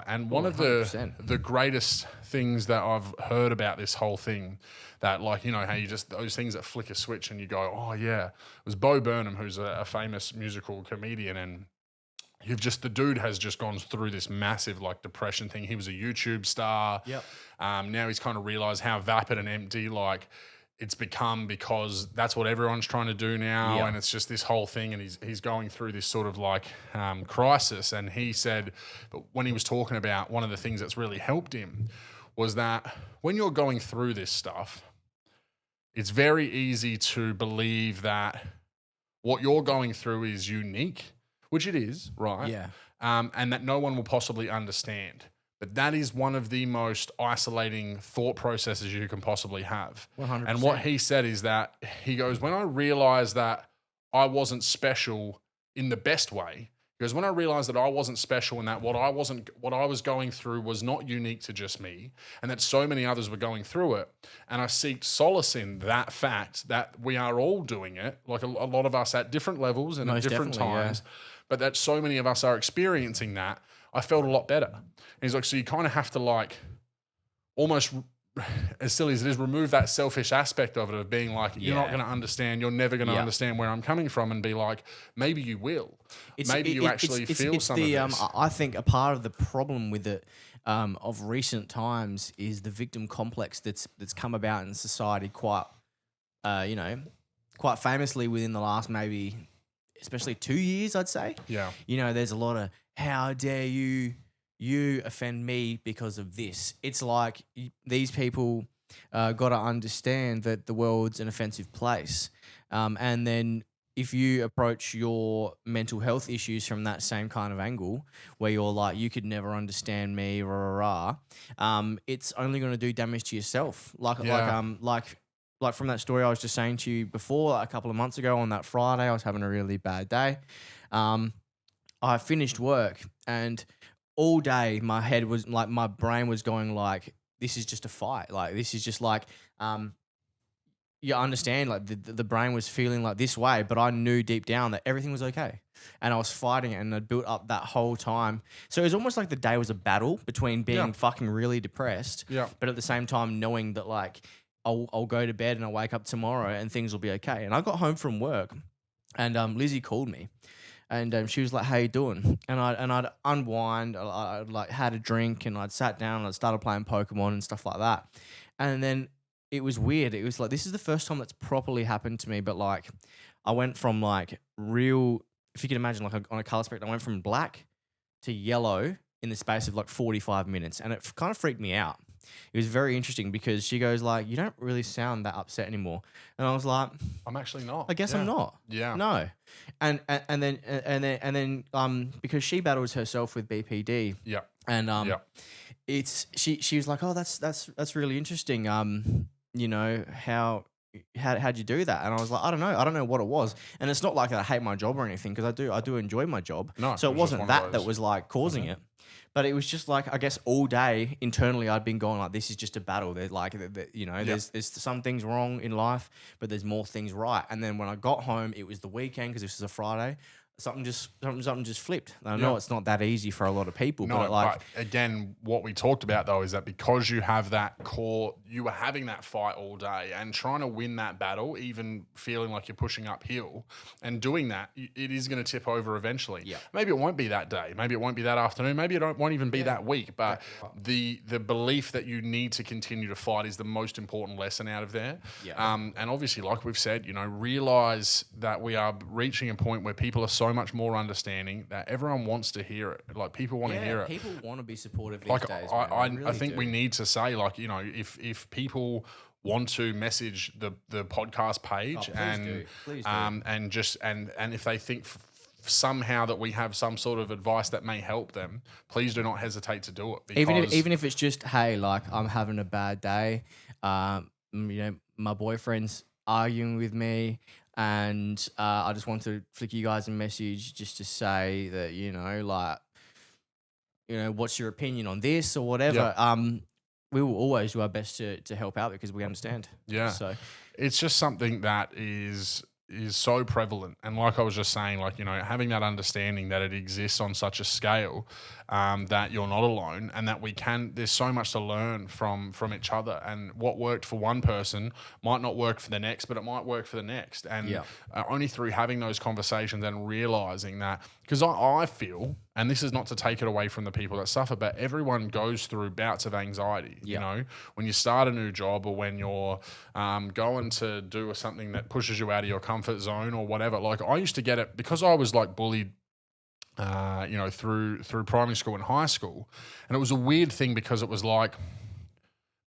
And one of the greatest things that I've heard about this whole thing, that like, you know, how you just, those things that flick a switch and you go, oh yeah, it was Bo Burnham, who's a famous musical comedian, and the dude has just gone through this massive like depression thing. He was a YouTube star. Yep. Now he's kind of realized how vapid and empty like it's become, because that's what everyone's trying to do now. Yeah. And it's just this whole thing, and he's going through this sort of like crisis. And he said, but when he was talking about one of the things that's really helped him was that when you're going through this stuff, it's very easy to believe that what you're going through is unique, which it is, right? Yeah. And that no one will possibly understand. But that is one of the most isolating thought processes you can possibly have. 100%. And what he said is that, he goes, when I realized that I wasn't special in the best way, because when I realized that I wasn't special and that what I was going through was not unique to just me, and that so many others were going through it, and I seek solace in that fact that we are all doing it, like a lot of us at different levels and Most at different times, but that so many of us are experiencing that, I felt a lot better. And he's like, so you kind of have to like almost, as silly as it is, remove that selfish aspect of it, of being like, you're not going to understand, you're never going to understand where I'm coming from, and be like, maybe you will. Maybe you actually feel some of this. I think a part of the problem with it of recent times is the victim complex that's come about in society quite famously within the last maybe, especially 2 years, I'd say. Yeah. You know, there's a lot of, how dare you offend me because of this. It's like these people got to understand that the world's an offensive place. And then if you approach your mental health issues from that same kind of angle, where you're like, you could never understand me, it's only going to do damage to yourself. Like from that story I was just saying to you before, like a couple of months ago on that Friday, I was having a really bad day. I finished work, and all day my head was like, my brain was going like, this is just a fight. Like, this is just like, you understand, like the brain was feeling like this way, but I knew deep down that everything was okay. And I was fighting it, and I'd built up that whole time. So it was almost like the day was a battle between being fucking really depressed, but at the same time knowing that like, I'll go to bed and I'll wake up tomorrow and things will be okay. And I got home from work, and Lizzie called me. And she was like, "How you doing?" And I'd unwind. I'd like had a drink, and I'd sat down and I started playing Pokemon and stuff like that. And then it was weird. It was like, this is the first time that's properly happened to me. But like, I went from like real, if you can imagine, like on a color spectrum, I went from black to yellow in the space of like 45 minutes, and it kind of freaked me out. It was very interesting because she goes like, "You don't really sound that upset anymore," and I was like, "I'm actually not. I guess I'm not. Yeah, no." And then because she battles herself with BPD. Yeah. And it's she was like, "Oh, that's really interesting. You know, how'd you do that?" And I was like, I don't know what it was. And it's not like I hate my job or anything, because I do enjoy my job. No, so it wasn't that was like causing it. But it was just like, I guess all day internally I'd been going like, this is just a battle. There's like, you know, there's some things wrong in life, but there's more things right. And then when I got home, it was the weekend, because this was a Friday. Something just flipped. I know it's not that easy for a lot of people, but like, but again, what we talked about though is that because you have that core, you were having that fight all day and trying to win that battle, even feeling like you're pushing uphill and doing that, it is going to tip over eventually. Yeah. Maybe it won't be that day. Maybe it won't be that afternoon. Maybe it won't even be that week. But the belief that you need to continue to fight is the most important lesson out of there. Yeah. And obviously, like we've said, you know, realize that we are reaching a point where people are so much more understanding, that everyone wants to hear it. Like, people want to hear it. People want to be supportive these like, days. I think we need to say, like, you know, if people want to message the podcast page please do. And if they think somehow that we have some sort of advice that may help them, please do not hesitate to do it. Even if it's just, hey, like, I'm having a bad day, you know, my boyfriend's arguing with me, and I just want to flick you guys a message just to say that, you know, like, you know, what's your opinion on this or whatever. We will always do our best to help out, because we understand. Yeah. So it's just something that is is so prevalent. And like I was just saying, like, you know, having that understanding that it exists on such a scale, that you're not alone, and that there's so much to learn from each other. And what worked for one person might not work for the next, but it might work for the next. And Yeah. only through having those conversations and realizing that, because I feel, and this is not to take it away from the people that suffer, but everyone goes through bouts of anxiety. You Yeah. know, when you start a new job, or when you're going to do something that pushes you out of your comfort zone or whatever. Like, I used to get it because I was like bullied, you know, through primary school and high school, and it was a weird thing because it was like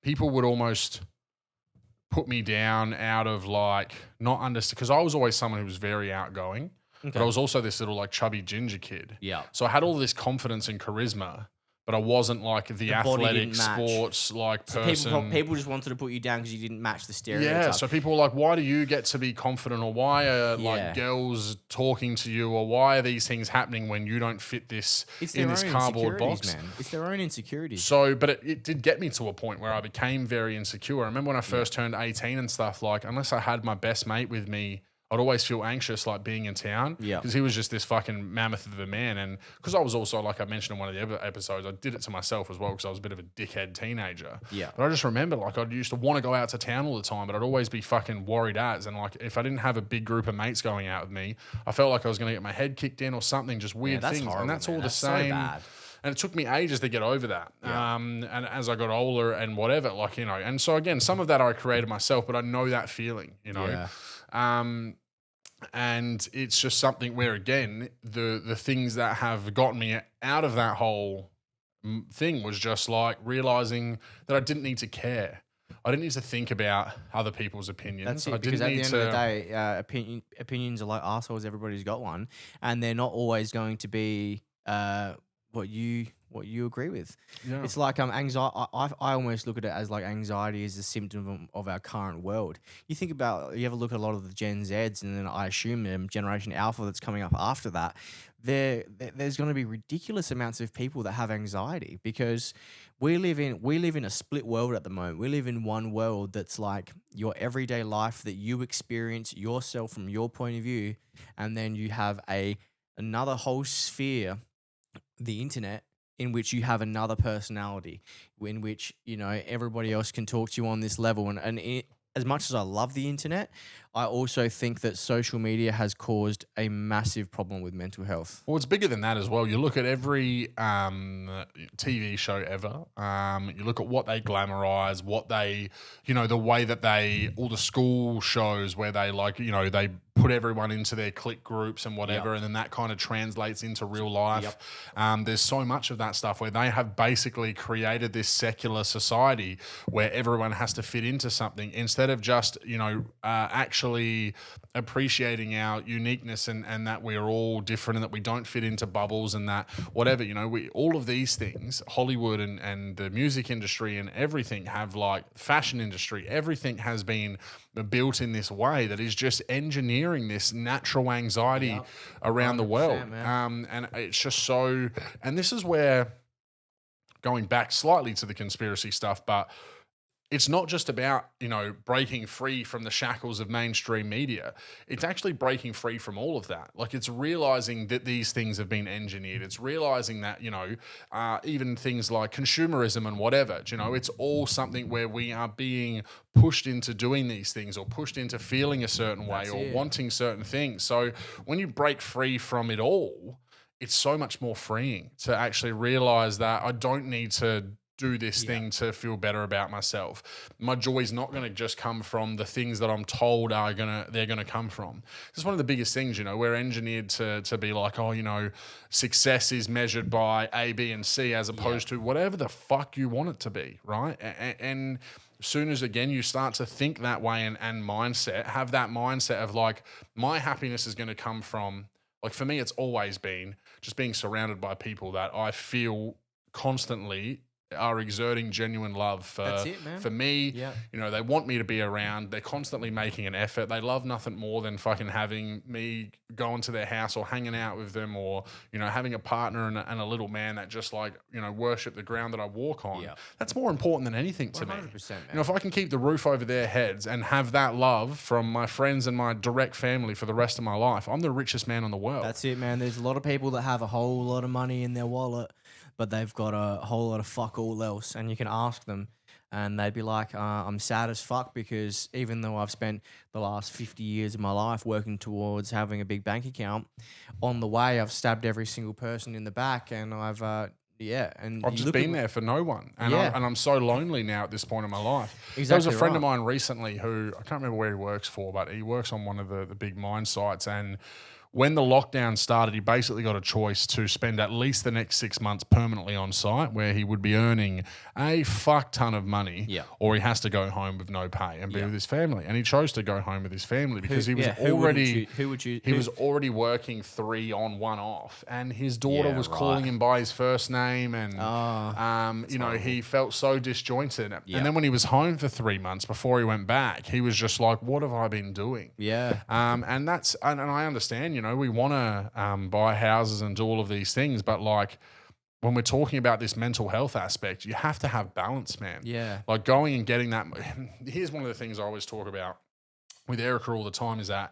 people would almost put me down out of like not understand, because I was always someone who was very outgoing, but I was also this little like chubby ginger kid. Yeah. So I had all this confidence and charisma, but I wasn't like the body athletic didn't match. sports like So person. people just wanted to put you down because you didn't match the stereotype. Yeah, so people were like, why do you get to be confident, or why are Yeah. like girls talking to you, or why are these things happening when you don't fit this It's in their this own cardboard insecurities, box? man. It's their own insecurities. So, but it did get me to a point where I became very insecure. I remember when I first turned 18 and stuff, like, unless I had my best mate with me, I'd always feel anxious, like being in town, Yeah. because he was just this fucking mammoth of a man. And because I was also, like I mentioned in one of the other episodes, I did it to myself as well because I was a bit of a dickhead teenager. Yeah. But I just remember, like, I used to want to go out to town all the time, but I'd always be fucking worried as. And like, if I didn't have a big group of mates going out with me, I felt like I was going to get my head kicked in or something, just weird that's things. horrible, And that's man. all the That's so same. bad. And it took me ages to get over that. Yeah. And as I got older and whatever, like, you know, and so again, some of that I created myself, but I know that feeling, you know. Yeah. And it's just something where, again, the things that have gotten me out of that whole thing was just like realizing that I didn't need to care. I didn't need to think about other people's opinions. That's it. I Because didn't at the need end to. of the day, opinions are like assholes. Everybody's got one, and they're not always going to be what you agree with. Yeah. It's like anxiety. I almost look at it as like anxiety is a symptom of our current world. You ever look at a lot of the Gen Zs, and then I assume Generation Alpha that's coming up after that. There's going to be ridiculous amounts of people that have anxiety because we live in a split world at the moment. We live in one world that's like your everyday life that you experience yourself from your point of view, and then you have another whole sphere, the internet, in which you have another personality, in which, you know, everybody else can talk to you on this level. As much as I love the internet, I also think that social media has caused a massive problem with mental health. Well, it's bigger than that as well. You look at every TV show ever. You look at what they glamorize, what they, you know, the way that all the school shows where they like, you know, they put everyone into their clique groups and whatever, and then that kind of translates into real life. There's so much of that stuff where they have basically created this secular society where everyone has to fit into something instead of just, you know, actually appreciating our uniqueness and that we're all different and that we don't fit into bubbles and that whatever, you know, all of these things, Hollywood and the music industry and everything have, like, fashion industry, everything has been built in this way that is just engineering this natural anxiety around the world. And it's just so, and this is where, going back slightly to the conspiracy stuff, but it's not just about, you know, breaking free from the shackles of mainstream media. It's actually breaking free from all of that. Like, it's realizing that these things have been engineered. It's realizing that, you know, even things like consumerism and whatever, you know, it's all something where we are being pushed into doing these things or pushed into feeling a certain way or wanting certain things. So when you break free from it all, it's so much more freeing to actually realize that I don't need to do this thing to feel better about myself. My joy is not going to just come from the things that I'm told they're going to come from. It's one of the biggest things, you know, we're engineered to be like, oh, you know, success is measured by A, B, and C as opposed to whatever the fuck you want it to be, right? And as soon as, again, you start to think that way and mindset, have that mindset of like, my happiness is going to come from, like, for me, it's always been just being surrounded by people that I feel constantly are exerting genuine love That's it, man. for me. Yeah. You know, they want me to be around. They're constantly making an effort. They love nothing more than fucking having me go into their house or hanging out with them, or, you know, having a partner and a little man that just like, you know, worship the ground that I walk on. Yeah. That's more important than anything to me. 100%, man. You know, if I can keep the roof over their heads and have that love from my friends and my direct family for the rest of my life, I'm the richest man in the world. That's it, man. There's a lot of people that have a whole lot of money in their wallet, but they've got a whole lot of fuck all else. And you can ask them, and they'd be like, I'm sad as fuck because even though I've spent the last 50 years of my life working towards having a big bank account, on the way I've stabbed every single person in the back, and I've and I've just been there for no one, and I'm so lonely now at this point in my life. Exactly. There was a friend of mine recently who I can't remember where he works for, but he works on one of the big mine sites, and when the lockdown started, he basically got a choice to spend at least the next 6 months permanently on site, where he would be earning a fuck ton of money, or he has to go home with no pay and be with his family. And he chose to go home with his family because he was already working 3 on 1 off, and his daughter was calling him by his first name, and you know, he felt so disjointed. And then when he was home for 3 months before he went back, he was just like, "What have I been doing?" And that's and I understand. You know, we want to buy houses and do all of these things, but like when we're talking about this mental health aspect, you have to have balance, man. Yeah. Like going and getting that. Here's one of the things I always talk about with Erica all the time is that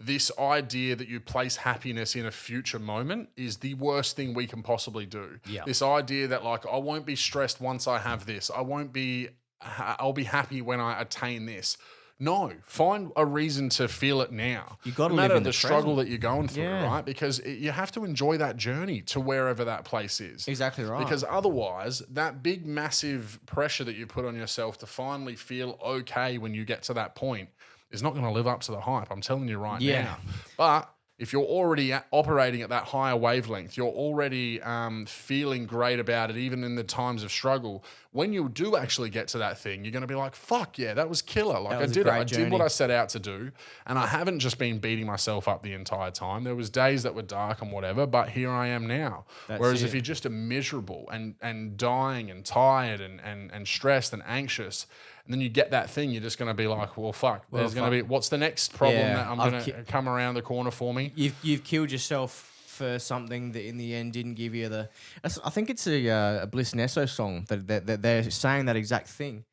this idea that you place happiness in a future moment is the worst thing we can possibly do. Yeah. This idea that like, I won't be stressed once I have this. I'll be happy when I attain this. No, find a reason to feel it now. You got to no live matter in the the struggle present. that you're going through, right? Because you have to enjoy that journey to wherever that place is. Exactly right. Because otherwise, that big, massive pressure that you put on yourself to finally feel okay when you get to that point is not going to live up to the hype. I'm telling you right now. But if you're already operating at that higher wavelength, you're already feeling great about it, even in the times of struggle. When you do actually get to that thing, you're going to be like, fuck yeah, that was killer. Like I did what I set out to do. And I haven't just been beating myself up the entire time. There was days that were dark and whatever, but here I am now. Whereas if you're just miserable and dying and tired and stressed and anxious, and then you get that thing, you're just going to be like, well, fuck. There's going to be, what's the next problem that I'm going to come around the corner for me? You've killed yourself for something that in the end didn't give you the... I think it's a Bliss Nesso song that they're saying that exact thing.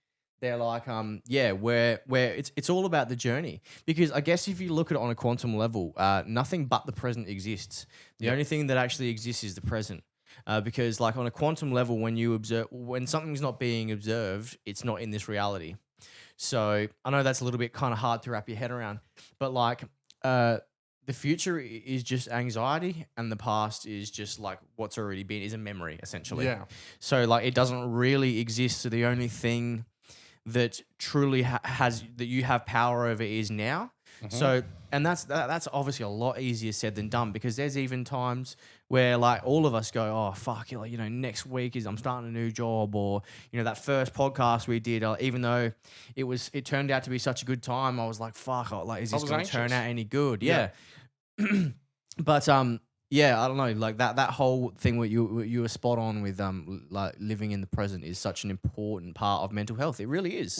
They're like, where it's all about the journey. Because I guess if you look at it on a quantum level, nothing but the present exists. The only thing that actually exists is the present. Because like on a quantum level, when something's not being observed, it's not in this reality. So I know that's a little bit kind of hard to wrap your head around, but like the future is just anxiety, and the past is just like what's already been is a memory essentially. Yeah. So like it doesn't really exist. So the only thing that truly has that you have power over is now. Mm-hmm. So, and that's obviously a lot easier said than done, because there's even times where like all of us go, oh fuck, like, you know, next week I'm starting a new job, or you know that first podcast we did, even though it turned out to be such a good time, I was like, fuck, like is this going to turn out any good? Yeah. But yeah, I don't know, like that whole thing where you were spot on with like living in the present is such an important part of mental health. It really is.